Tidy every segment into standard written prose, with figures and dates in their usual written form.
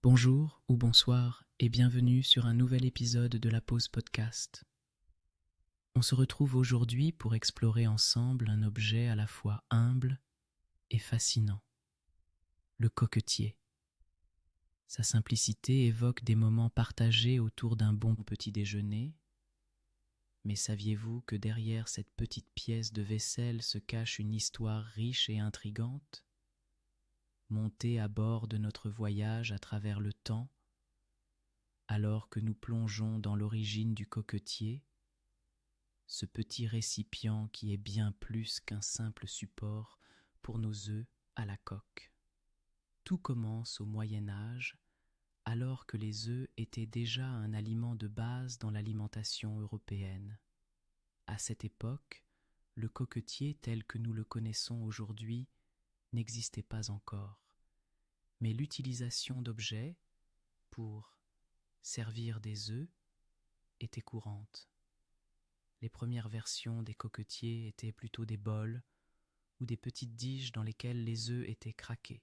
Bonjour ou bonsoir et bienvenue sur un nouvel épisode de la Pause Podcast. On se retrouve aujourd'hui pour explorer ensemble un objet à la fois humble et fascinant, le coquetier. Sa simplicité évoque des moments partagés autour d'un bon petit déjeuner, mais saviez-vous que derrière cette petite pièce de vaisselle se cache une histoire riche et intrigante ? Montée à bord de notre voyage à travers le temps, alors que nous plongeons dans l'origine du coquetier, ce petit récipient qui est bien plus qu'un simple support pour nos œufs à la coque. Tout commence au Moyen Âge, alors que les œufs étaient déjà un aliment de base dans l'alimentation européenne. À cette époque, le coquetier tel que nous le connaissons aujourd'hui n'existait pas encore, mais l'utilisation d'objets pour servir des œufs était courante. Les premières versions des coquetiers étaient plutôt des bols ou des petites diges dans lesquelles les œufs étaient craqués.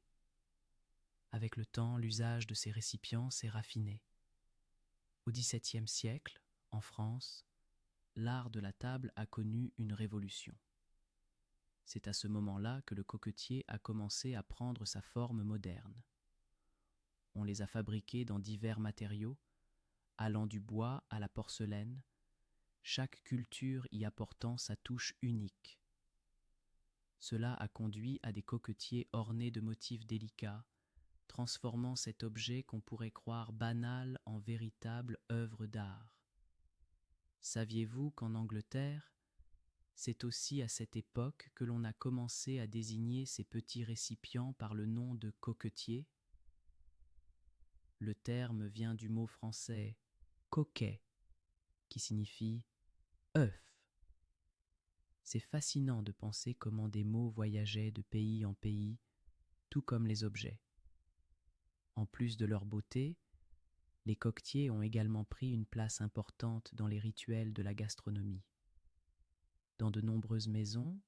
Avec le temps, l'usage de ces récipients s'est raffiné. Au XVIIe siècle, en France, l'art de la table a connu une révolution. C'est à ce moment-là que le coquetier a commencé à prendre sa forme moderne. On les a fabriqués dans divers matériaux, allant du bois à la porcelaine, chaque culture y apportant sa touche unique. Cela a conduit à des coquetiers ornés de motifs délicats, transformant cet objet qu'on pourrait croire banal en véritable œuvre d'art. Saviez-vous qu'en Angleterre, c'est aussi à cette époque que l'on a commencé à désigner ces petits récipients par le nom de coquetier ? Le terme vient du mot français coquet, qui signifie œuf. C'est fascinant de penser comment des mots voyageaient de pays en pays, tout comme les objets. En plus de leur beauté, les coquetiers ont également pris une place importante dans les rituels de la gastronomie. Dans de nombreuses maisons,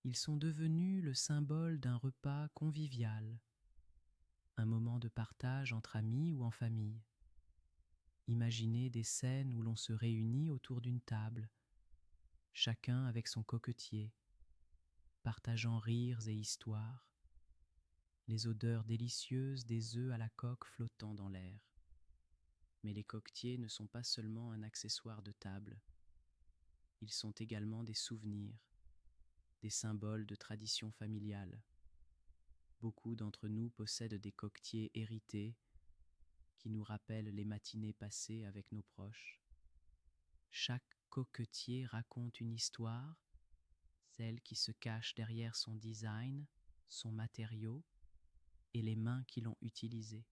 ils sont devenus le symbole d'un repas convivial, un moment de partage entre amis ou en famille. Imaginez des scènes où l'on se réunit autour d'une table, chacun avec son coquetier, partageant rires et histoires, les odeurs délicieuses des œufs à la coque flottant dans l'air. Mais les coquetiers ne sont pas seulement un accessoire de table, ils sont également des souvenirs, des symboles de tradition familiale. Beaucoup d'entre nous possèdent des coquetiers hérités qui nous rappellent les matinées passées avec nos proches. Chaque coquetier raconte une histoire, celle qui se cache derrière son design, son matériau et les mains qui l'ont utilisé.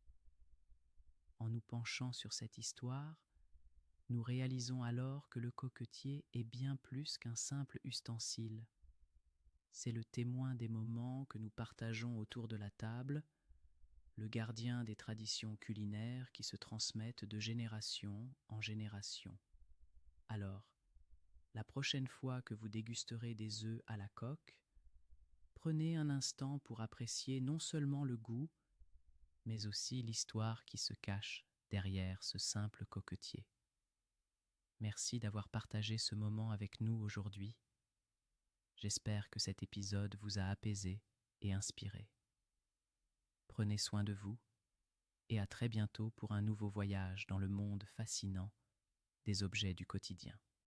En nous penchant sur cette histoire, nous réalisons alors que le coquetier est bien plus qu'un simple ustensile. C'est le témoin des moments que nous partageons autour de la table, le gardien des traditions culinaires qui se transmettent de génération en génération. Alors, la prochaine fois que vous dégusterez des œufs à la coque, prenez un instant pour apprécier non seulement le goût, mais aussi l'histoire qui se cache derrière ce simple coquetier. Merci d'avoir partagé ce moment avec nous aujourd'hui. J'espère que cet épisode vous a apaisé et inspiré. Prenez soin de vous et à très bientôt pour un nouveau voyage dans le monde fascinant des objets du quotidien.